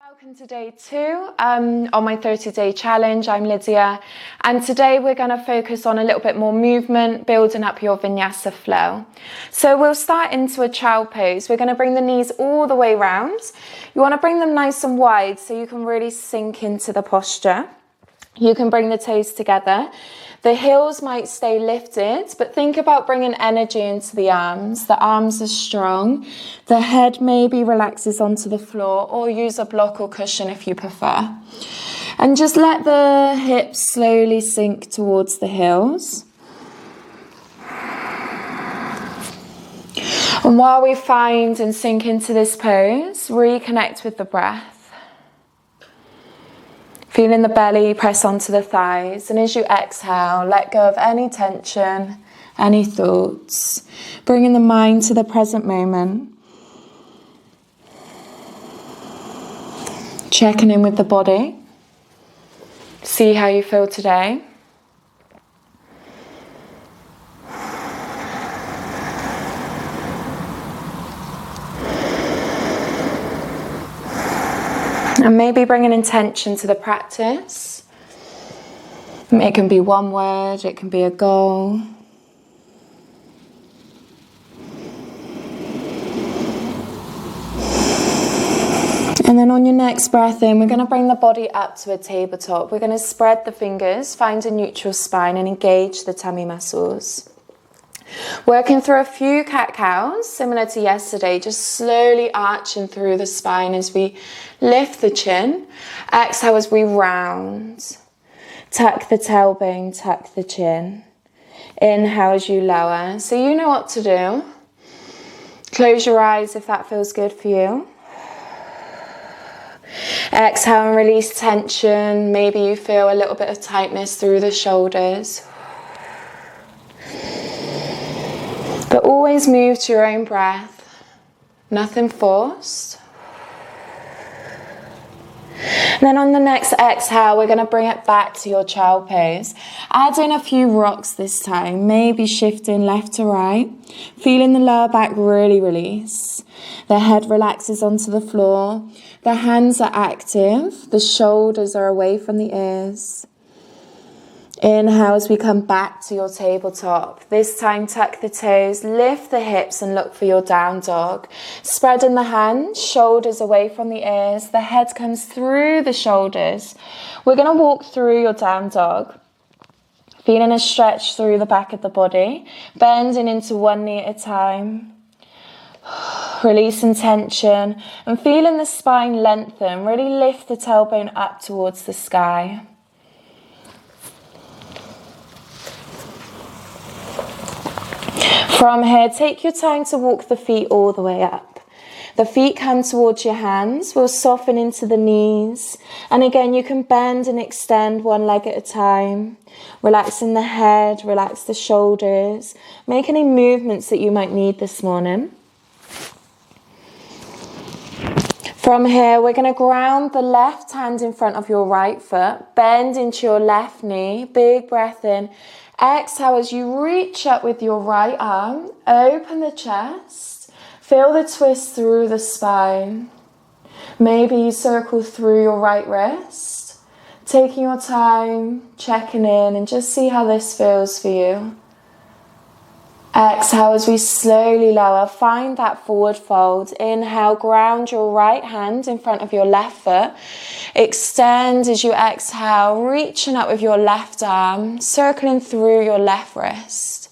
Welcome to day 2 on my 30-day challenge. I'm Lydia, and today we're going to focus on a little bit more movement, building up your vinyasa flow. So we'll start into a child pose. We're going to bring the knees all the way round. You want to bring them nice and wide so you can really sink into the posture. You can bring the toes together. The heels might stay lifted, but think about bringing energy into the arms. The arms are strong. The head maybe relaxes onto the floor, or use a block or cushion if you prefer. And just let the hips slowly sink towards the heels. And while we find and sink into this pose, reconnect with the breath. Feeling the belly press onto the thighs, and as you exhale, let go of any tension, any thoughts, bringing the mind to the present moment. Checking in with the body. See how you feel today. And maybe bring an intention to the practice. It can be one word, it can be a goal. And then on your next breath in, we're going to bring the body up to a tabletop. We're going to spread the fingers, find a neutral spine and engage the tummy muscles. Working through a few cat-cows, similar to yesterday, just slowly arching through the spine as we lift the chin. Exhale as we round. Tuck the tailbone, tuck the chin. Inhale as you lower. So you know what to do. Close your eyes if that feels good for you. Exhale and release tension. Maybe you feel a little bit of tightness through the shoulders. But always move to your own breath, nothing forced. And then on the next exhale, we're going to bring it back to your child pose. Add in a few rocks this time, maybe shifting left to right. Feeling the lower back really release. The head relaxes onto the floor. The hands are active. The shoulders are away from the ears. Inhale as we come back to your tabletop. This time tuck the toes, lift the hips and look for your down dog. Spreading the hands, shoulders away from the ears. The head comes through the shoulders. We're going to walk through your down dog. Feeling a stretch through the back of the body. Bending into one knee at a time. Releasing tension and feeling the spine lengthen. Really lift the tailbone up towards the sky. From here, take your time to walk the feet all the way up. The feet come towards your hands. We'll soften into the knees. And again, you can bend and extend one leg at a time. Relaxing the head, relax the shoulders. Make any movements that you might need this morning. From here, we're going to ground the left hand in front of your right foot. Bend into your left knee. Big breath in. Exhale as you reach up with your right arm, open the chest, feel the twist through the spine. Maybe you circle through your right wrist, taking your time, checking in and just see how this feels for you. Exhale as we slowly lower, find that forward fold. Inhale, ground your right hand in front of your left foot. Extend as you exhale, reaching up with your left arm, circling through your left wrist.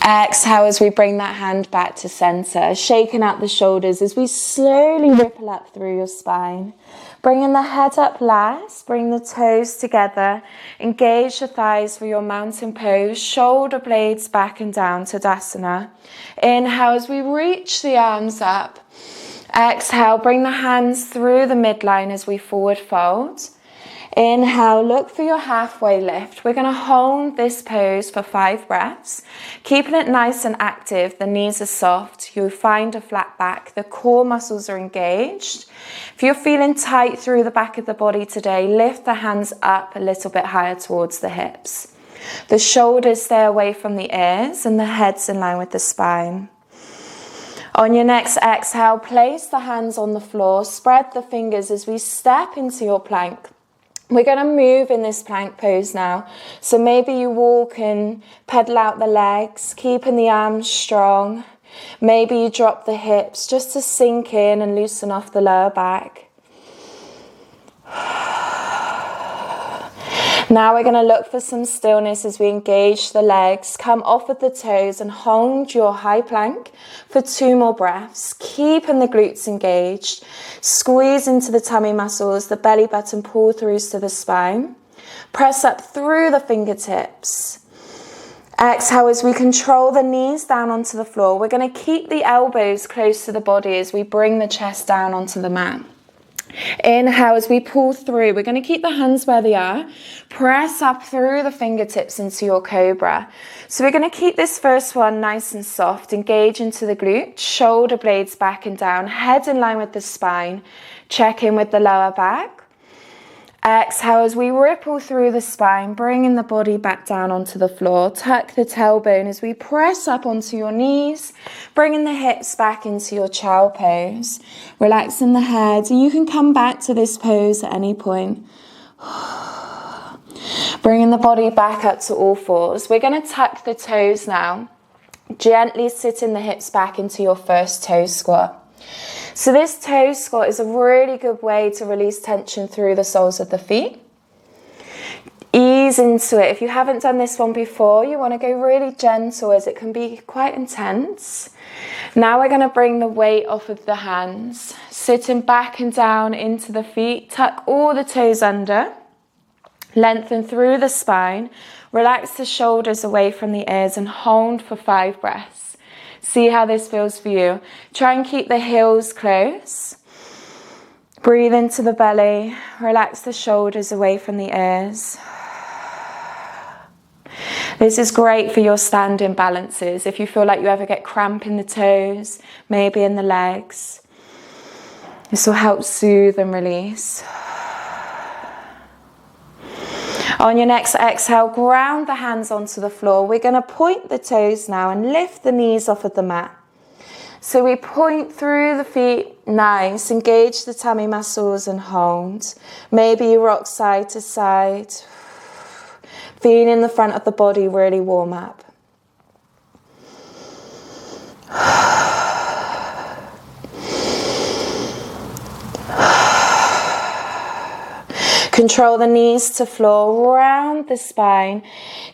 Exhale as we bring that hand back to center, shaking out the shoulders as we slowly ripple up through your spine. Bringing the head up last, bring the toes together, engage the thighs for your mountain pose, shoulder blades back and down, Tadasana. Inhale as we reach the arms up. Exhale, bring the hands through the midline as we forward fold. Inhale, look for your halfway lift. We're going to hold this pose for 5 breaths. Keeping it nice and active, the knees are soft. You'll find a flat back. The core muscles are engaged. If you're feeling tight through the back of the body today, lift the hands up a little bit higher towards the hips. The shoulders stay away from the ears and the head's in line with the spine. On your next exhale, place the hands on the floor, spread the fingers as we step into your plank. We're going to move in this plank pose now. So maybe you walk and pedal out the legs, keeping the arms strong. Maybe you drop the hips just to sink in and loosen off the lower back. Now we're going to look for some stillness as we engage the legs. Come off of the toes and hold your high plank for 2 more breaths. Keeping the glutes engaged. Squeeze into the tummy muscles, the belly button pull throughs to the spine. Press up through the fingertips. Exhale as we control the knees down onto the floor. We're going to keep the elbows close to the body as we bring the chest down onto the mat. Inhale as we pull through. We're going to keep the hands where they are. Press up through the fingertips into your cobra. So we're going to keep this first one nice and soft. Engage into the glutes. Shoulder blades back and down. Head in line with the spine. Check in with the lower back. Exhale as we ripple through the spine, bringing the body back down onto the floor. Tuck the tailbone as we press up onto your knees, bringing the hips back into your child pose. Relaxing the head. You can come back to this pose at any point. Bringing the body back up to all fours. We're going to tuck the toes now. Gently sitting the hips back into your first toe squat. So this toe squat is a really good way to release tension through the soles of the feet. Ease into it. If you haven't done this one before, you want to go really gentle as it can be quite intense. Now we're going to bring the weight off of the hands. Sitting back and down into the feet. Tuck all the toes under. Lengthen through the spine. Relax the shoulders away from the ears and hold for 5 breaths. See how this feels for you. Try and keep the heels close. Breathe into the belly. Relax the shoulders away from the ears. This is great for your standing balances. If you feel like you ever get cramp in the toes, maybe in the legs, this will help soothe and release. On your next exhale, ground the hands onto the floor. We're going to point the toes now and lift the knees off of the mat. So we point through the feet, nice. Engage the tummy muscles and hold. Maybe you rock side to side. Feeling the front of the body really warm up. Control the knees to floor, round the spine,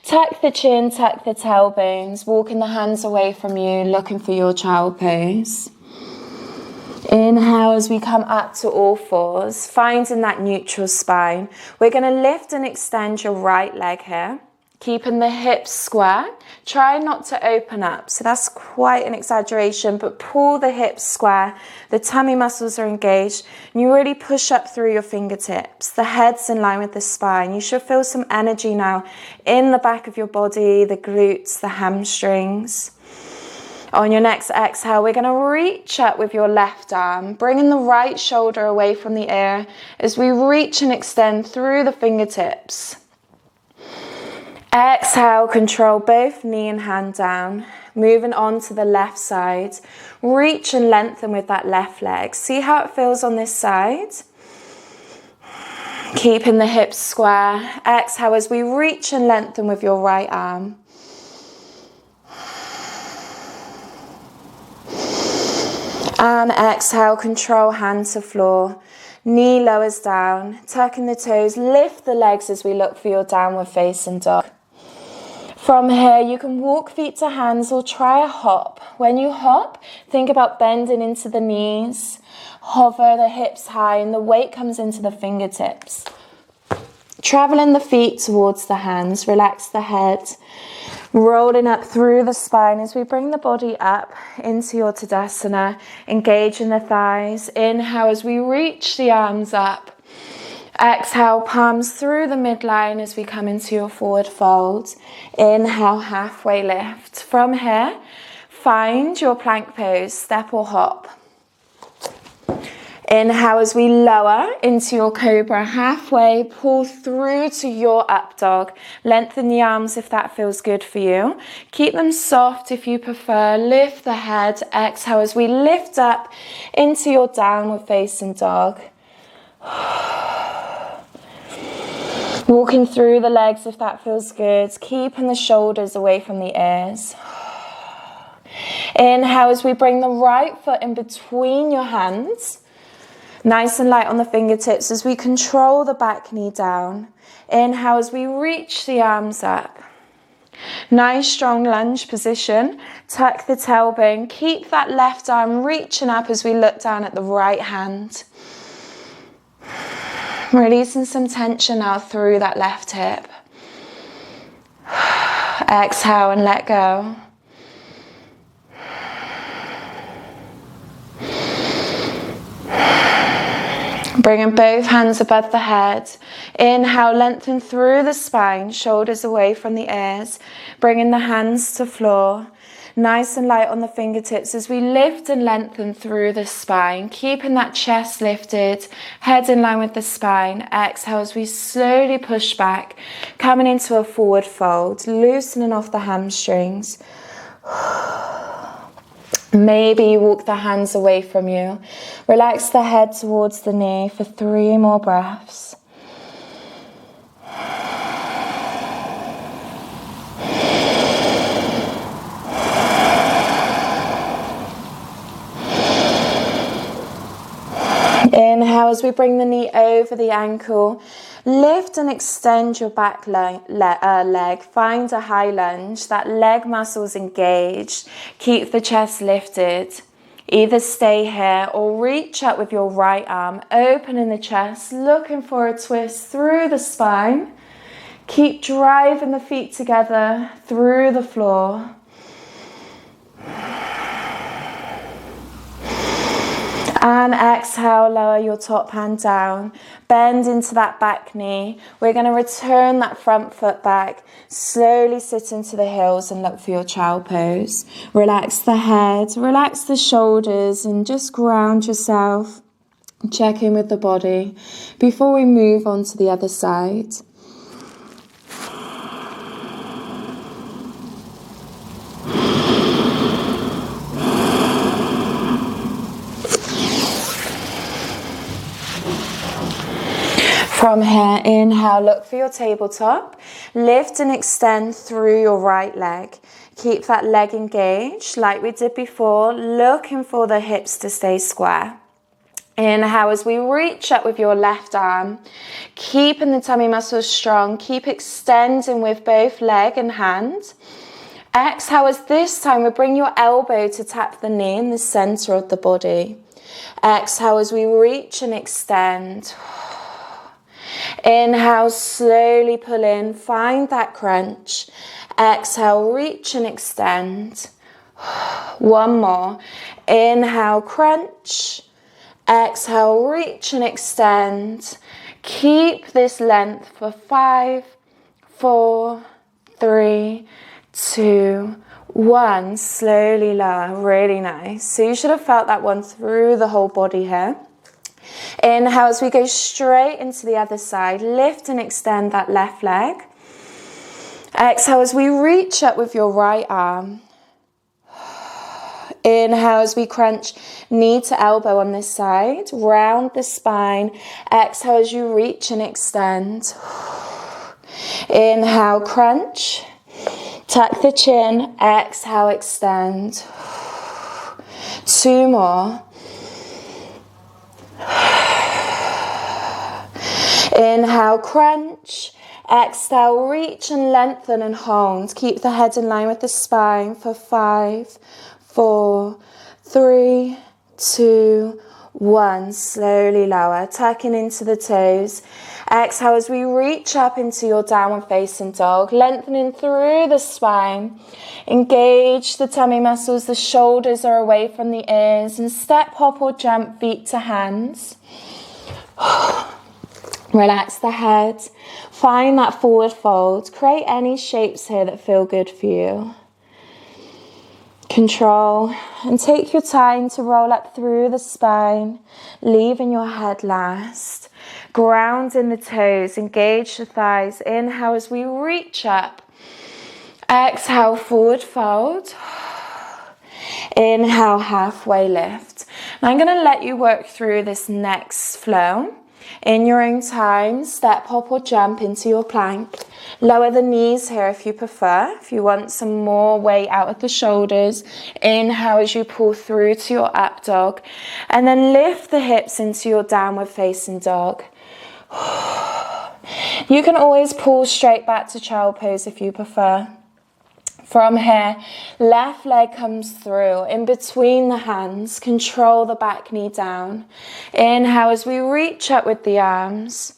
tuck the chin, tuck the tailbones, walking the hands away from you, looking for your child pose. Inhale as we come up to all fours, finding that neutral spine. We're going to lift and extend your right leg here, keeping the hips square. Try not to open up, so that's quite an exaggeration, but pull the hips square. The tummy muscles are engaged, and you really push up through your fingertips. The head's in line with the spine. You should feel some energy now in the back of your body, the glutes, the hamstrings. On your next exhale, we're going to reach up with your left arm, bringing the right shoulder away from the ear as we reach and extend through the fingertips. Exhale, control both knee and hand down. Moving on to the left side. Reach and lengthen with that left leg. See how it feels on this side. Keeping the hips square. Exhale as we reach and lengthen with your right arm. And exhale, control hand to floor. Knee lowers down. Tucking the toes. Lift the legs as we look for your downward facing dog. From here, you can walk feet to hands or try a hop. When you hop, think about bending into the knees. Hover the hips high and the weight comes into the fingertips. Traveling the feet towards the hands. Relax the head. Rolling up through the spine as we bring the body up into your Tadasana. Engaging the thighs. Inhale as we reach the arms up. Exhale, palms through the midline as we come into your forward fold. Inhale, halfway lift. From here, find your plank pose, step or hop. Inhale as we lower into your cobra halfway, pull through to your up dog. Lengthen the arms if that feels good for you. Keep them soft if you prefer. Lift the head. Exhale as we lift up into your downward facing dog. Walking through the legs if that feels good. Keeping the shoulders away from the ears. Inhale as we bring the right foot in between your hands. Nice and light on the fingertips as we control the back knee down. Inhale as we reach the arms up. Nice strong lunge position. Tuck the tailbone. Keep that left arm reaching up as we look down at the right hand. Releasing some tension now through that left hip. Exhale and let go. Bringing both hands above the head. Inhale, lengthen through the spine, shoulders away from the ears. Bringing the hands to floor. Nice and light on the fingertips as we lift and lengthen through the spine. Keeping that chest lifted, head in line with the spine. Exhale as we slowly push back, coming into a forward fold, loosening off the hamstrings. Maybe you walk the hands away from you. Relax the head towards the knee for 3 more breaths. Inhale as we bring the knee over the ankle. Lift and extend your back leg. Find a high lunge. That leg muscle's engaged. Keep the chest lifted. Either stay here or reach up with your right arm. Opening the chest. Looking for a twist through the spine. Keep driving the feet together through the floor. And exhale, lower your top hand down. Bend into that back knee. We're going to return that front foot back. Slowly sit into the heels and look for your child pose. Relax the head, relax the shoulders, and just ground yourself. Check in with the body before we move on to the other side. From here, inhale, look for your tabletop. Lift and extend through your right leg. Keep that leg engaged like we did before, looking for the hips to stay square. Inhale as we reach up with your left arm, keeping the tummy muscles strong. Keep extending with both leg and hand. Exhale as this time we bring your elbow to tap the knee in the center of the body. Exhale as we reach and extend. Inhale, slowly pull in, find that crunch. Exhale, reach and extend. One more. Inhale, crunch. Exhale, reach and extend. Keep this length for 5, 4, 3, 2, 1. Slowly lower, really nice. So you should have felt that one through the whole body here. Inhale as we go straight into the other side. Lift and extend that left leg. Exhale as we reach up with your right arm. Inhale as we crunch knee to elbow on this side. Round the spine. Exhale as you reach and extend. Inhale, crunch. Tuck the chin. Exhale, extend. 2 more. Inhale, crunch. Exhale, reach and lengthen and hold. Keep the head in line with the spine for 5, 4, 3, 2, 1. Slowly lower, tucking into the toes. Exhale as we reach up into your downward facing dog, lengthening through the spine. Engage the tummy muscles, the shoulders are away from the ears, and step, hop or jump feet to hands. Relax the head, find that forward fold, create any shapes here that feel good for you. Control, and take your time to roll up through the spine, leaving your head last. Ground in the toes, engage the thighs. Inhale as we reach up. Exhale, forward fold. Inhale, halfway lift. Now I'm going to let you work through this next flow. In your own time, step, hop or jump into your plank. Lower the knees here if you prefer. If you want some more weight out of the shoulders, inhale as you pull through to your up dog. And then lift the hips into your downward facing dog. You can always pull straight back to child pose if you prefer. From here, left leg comes through, in between the hands, control the back knee down. Inhale as we reach up with the arms.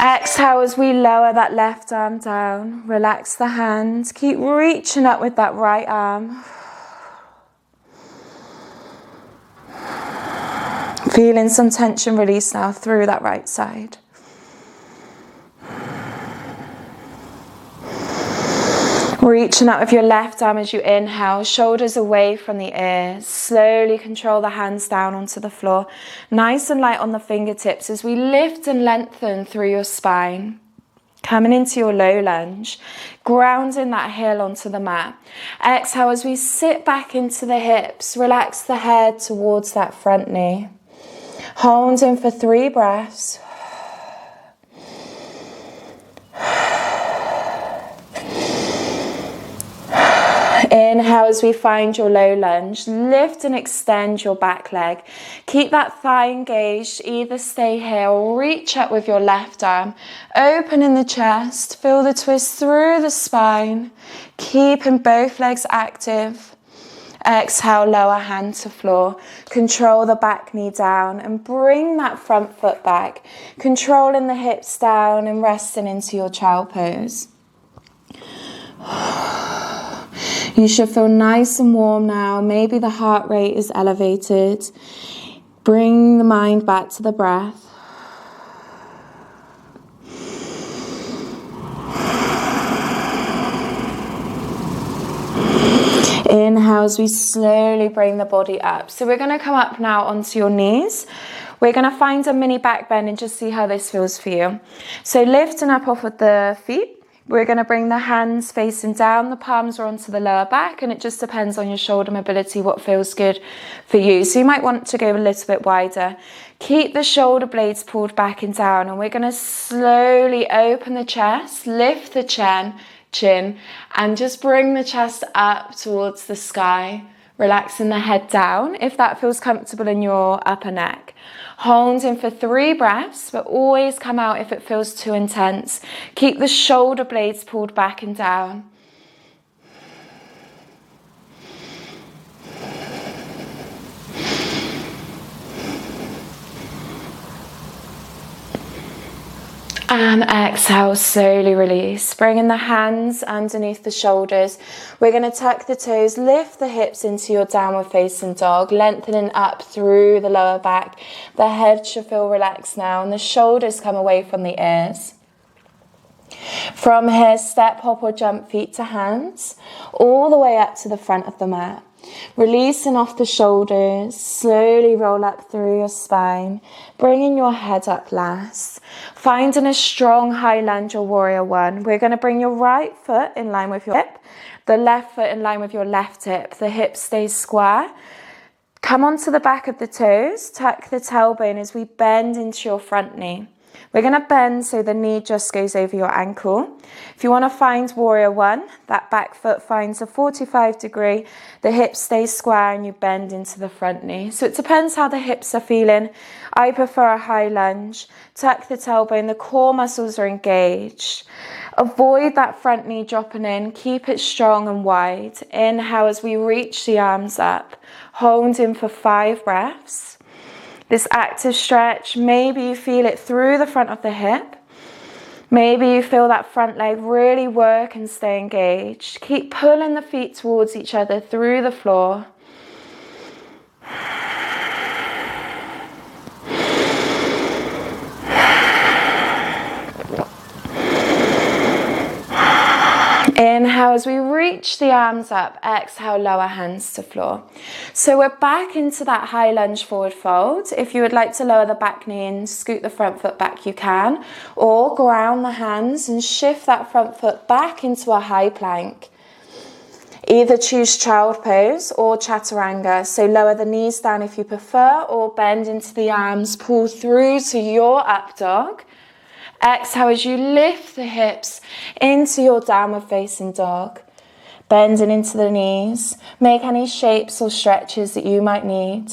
Exhale as we lower that left arm down. Relax the hands, keep reaching up with that right arm. Feeling some tension release now through that right side. Reaching up with your left arm as you inhale, shoulders away from the ears. Slowly control the hands down onto the floor. Nice and light on the fingertips as we lift and lengthen through your spine. Coming into your low lunge, grounding that heel onto the mat. Exhale as we sit back into the hips, relax the head towards that front knee. Hold in for 3 breaths. Inhale as we find your low lunge. Lift and extend your back leg. Keep that thigh engaged. Either stay here or reach up with your left arm. Opening the chest. Feel the twist through the spine. Keeping both legs active. Exhale, lower hand to floor. Control the back knee down and bring that front foot back. Controlling the hips down and resting into your child pose. You should feel nice and warm now. Maybe the heart rate is elevated. Bring the mind back to the breath. Inhale as we slowly bring the body up. So we're going to come up now onto your knees. We're going to find a mini back bend and just see how this feels for you. So lifting up off of the feet. We're going to bring the hands facing down, the palms are onto the lower back, and it just depends on your shoulder mobility, what feels good for you. So you might want to go a little bit wider. Keep the shoulder blades pulled back and down, and we're going to slowly open the chest, lift the chin, and just bring the chest up towards the sky, relaxing the head down, if that feels comfortable in your upper neck. Hold in for 3 breaths, but always come out if it feels too intense. Keep the shoulder blades pulled back and down. And exhale, slowly release. Bringing the hands underneath the shoulders. We're going to tuck the toes, lift the hips into your downward facing dog, lengthening up through the lower back. The head should feel relaxed now and the shoulders come away from the ears. From here, step, hop or jump feet to hands, all the way up to the front of the mat. Releasing off the shoulders, slowly roll up through your spine, bringing your head up last. Finding a strong high lunge or warrior one. We're going to bring your right foot in line with your hip, the left foot in line with your left hip. The hip stays square. Come onto the back of the toes, tuck the tailbone as we bend into your front knee. We're going to bend so the knee just goes over your ankle. If you want to find warrior one, that back foot finds a 45 degree, the hips stay square and you bend into the front knee. So it depends how the hips are feeling. I prefer a high lunge. Tuck the tailbone, the core muscles are engaged. Avoid that front knee dropping in, keep it strong and wide. Inhale as we reach the arms up. Hold in for 5 breaths. This active stretch, maybe you feel it through the front of the hip. Maybe you feel that front leg really work and stay engaged. Keep pulling the feet towards each other through the floor. Inhale as we reach reach the arms up, exhale, lower hands to floor. So we're back into that high lunge forward fold. If you would like to lower the back knee and scoot the front foot back, you can. Or ground the hands and shift that front foot back into a high plank. Either choose child pose or chaturanga. So lower the knees down if you prefer, or bend into the arms, pull through to your up dog. Exhale as you lift the hips into your downward facing dog. Bending into the knees. Make any shapes or stretches that you might need.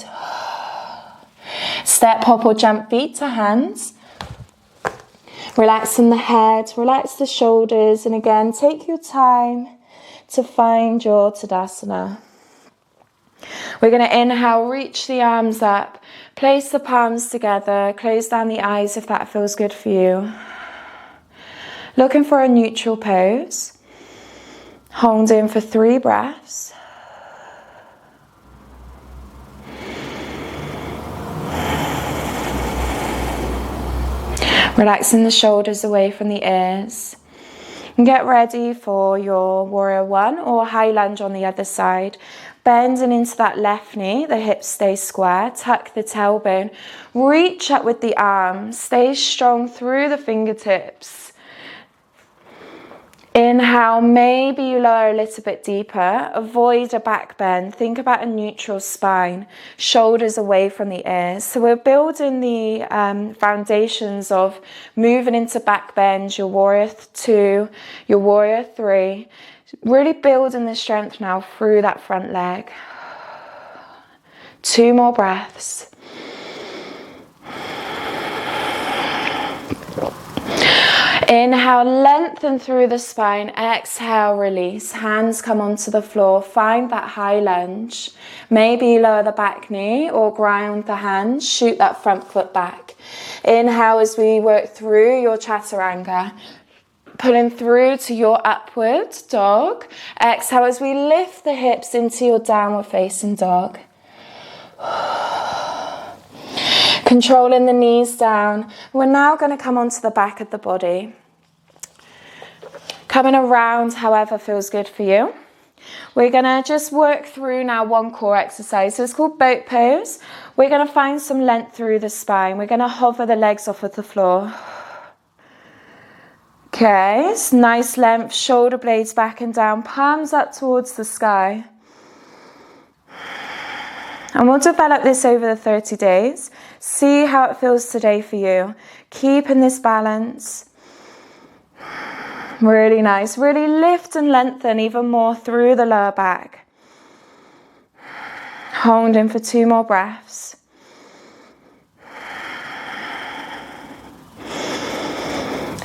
Step, hop or jump feet to hands. Relaxing the head, relax the shoulders, and again, take your time to find your Tadasana. We're going to inhale, reach the arms up, place the palms together, close down the eyes if that feels good for you. Looking for a neutral pose. Hold in for 3 breaths. Relaxing the shoulders away from the ears. And get ready for your warrior 1 or high lunge on the other side. Bending into that left knee, the hips stay square, tuck the tailbone, reach up with the arms, stay strong through the fingertips. Inhale, maybe you lower a little bit deeper, avoid a back bend, think about a neutral spine, shoulders away from the ears. So we're building the foundations of moving into back bend, your warrior 2, your warrior 3, really building the strength now through that front leg. 2 more breaths. Inhale, lengthen through the spine. Exhale, release. Hands come onto the floor. Find that high lunge. Maybe lower the back knee or ground the hands. Shoot that front foot back. Inhale as we work through your chaturanga. Pulling through to your upward dog. Exhale as we lift the hips into your downward facing dog. Controlling the knees down. We're now going to come onto the back of the body. Coming around however feels good for you. We're going to just work through now one core exercise. So it's called boat pose. We're going to find some length through the spine. We're going to hover the legs off of the floor. Okay, it's nice length, shoulder blades back and down, palms up towards the sky. And we'll develop this over the 30 days. See how it feels today for you. Keeping this balance. Really nice. Really lift and lengthen even more through the lower back. Hold in for 2 more breaths.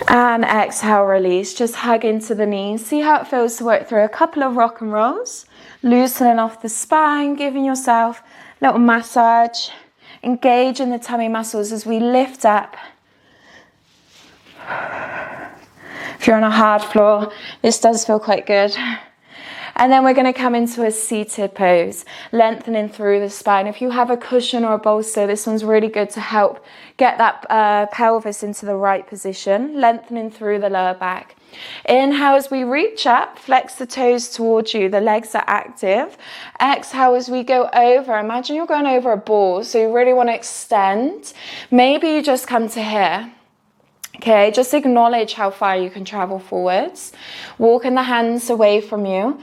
And exhale, release. Just hug into the knees. See how it feels to work through a couple of rock and rolls. Loosening off the spine, giving yourself a little massage. Engage in the tummy muscles as we lift up. If you're on a hard floor, this does feel quite good. And then we're going to come into a seated pose, lengthening through the spine. If you have a cushion or a bolster, this one's really good to help get that pelvis into the right position, lengthening through the lower back. Inhale as we reach up, flex the toes towards you, the legs are active. Exhale as we go over, imagine you're going over a ball, so you really want to extend. Maybe you just come to here. Okay, just acknowledge how far you can travel forwards. Walking the hands away from you.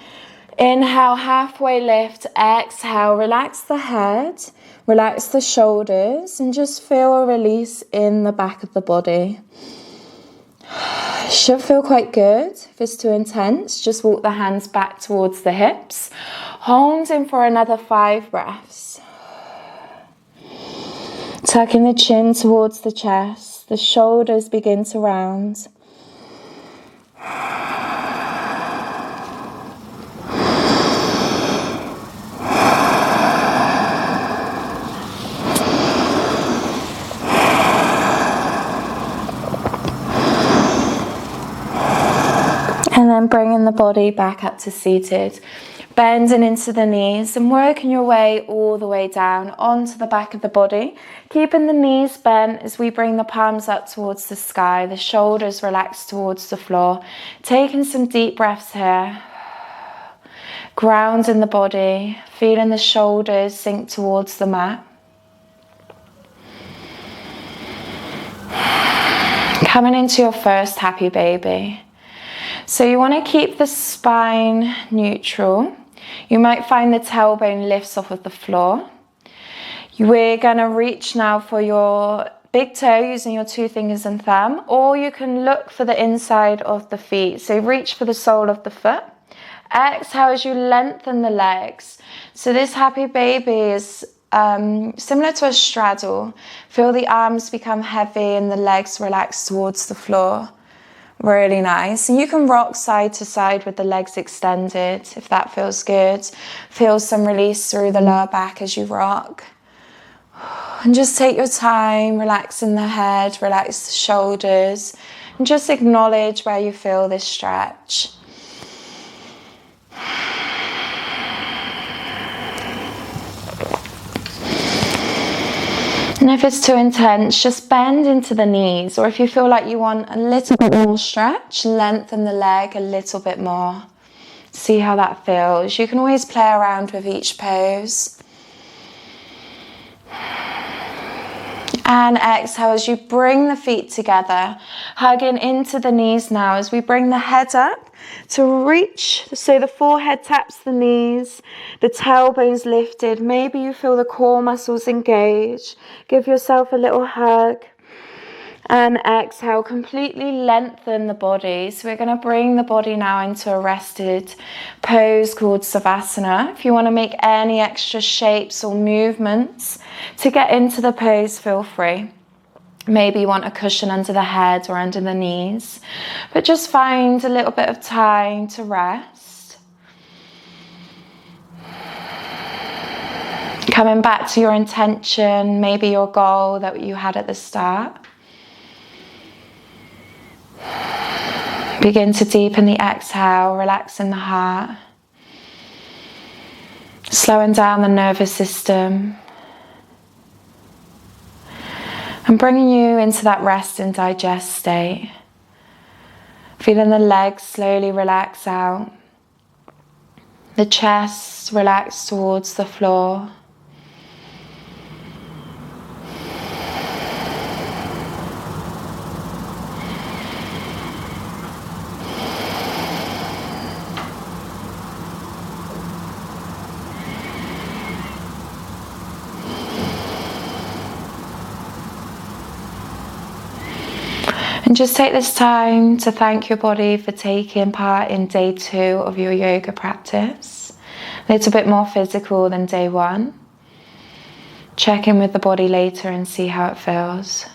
Inhale, halfway lift. Exhale, relax the head, relax the shoulders, and just feel a release in the back of the body. Should feel quite good. If it's too intense, just walk the hands back towards the hips. Hold in for another 5 breaths. Tucking the chin towards the chest. The shoulders begin to round. And then bringing the body back up to seated. Bending into the knees and working your way all the way down onto the back of the body. Keeping the knees bent as we bring the palms up towards the sky. The shoulders relax towards the floor. Taking some deep breaths here. Grounding the body, feeling the shoulders sink towards the mat. Coming into your first happy baby. So you want to keep the spine neutral. You might find the tailbone lifts off of the floor. We're going to reach now for your big toe using your 2 fingers and thumb, or you can look for the inside of the feet. So reach for the sole of the foot. Exhale as you lengthen the legs. So this happy baby is similar to a straddle. Feel the arms become heavy and the legs relax towards the floor. Really nice. And you can rock side to side with the legs extended if that feels good. Feel some release through the lower back as you rock. And just take your time, relaxing the head, relax the shoulders, and just acknowledge where you feel this stretch. And if it's too intense, just bend into the knees, or if you feel like you want a little bit more stretch, lengthen the leg a little bit more. See how that feels. You can always play around with each pose. And exhale as you bring the feet together, hugging into the knees now as we bring the head up to reach. So the forehead taps the knees, the tailbone's lifted. Maybe you feel the core muscles engage. Give yourself a little hug. And exhale, completely lengthen the body. So we're going to bring the body now into a rested pose called Tadasana. If you want to make any extra shapes or movements to get into the pose, feel free. Maybe you want a cushion under the head or under the knees, but just find a little bit of time to rest. Coming back to your intention, maybe your goal that you had at the start. Begin to deepen the exhale, relaxing the heart, slowing down the nervous system, and bringing you into that rest and digest state. Feeling the legs slowly relax out, the chest relax towards the floor. And just take this time to thank your body for taking part in day 2 of your yoga practice. A little bit more physical than day 1. Check in with the body later and see how it feels.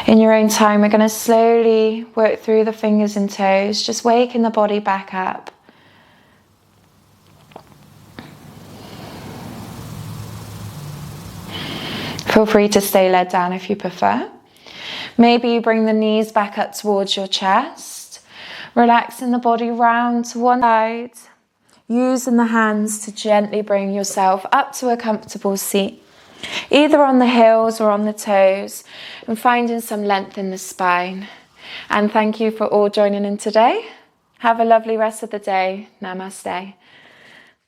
In your own time, we're going to slowly work through the fingers and toes, just waking the body back up. Feel free to stay led down if you prefer. Maybe you bring the knees back up towards your chest, relaxing the body round to one side, using the hands to gently bring yourself up to a comfortable seat, either on the heels or on the toes, and finding some length in the spine. And thank you for all joining in today. Have a lovely rest of the day. Namaste.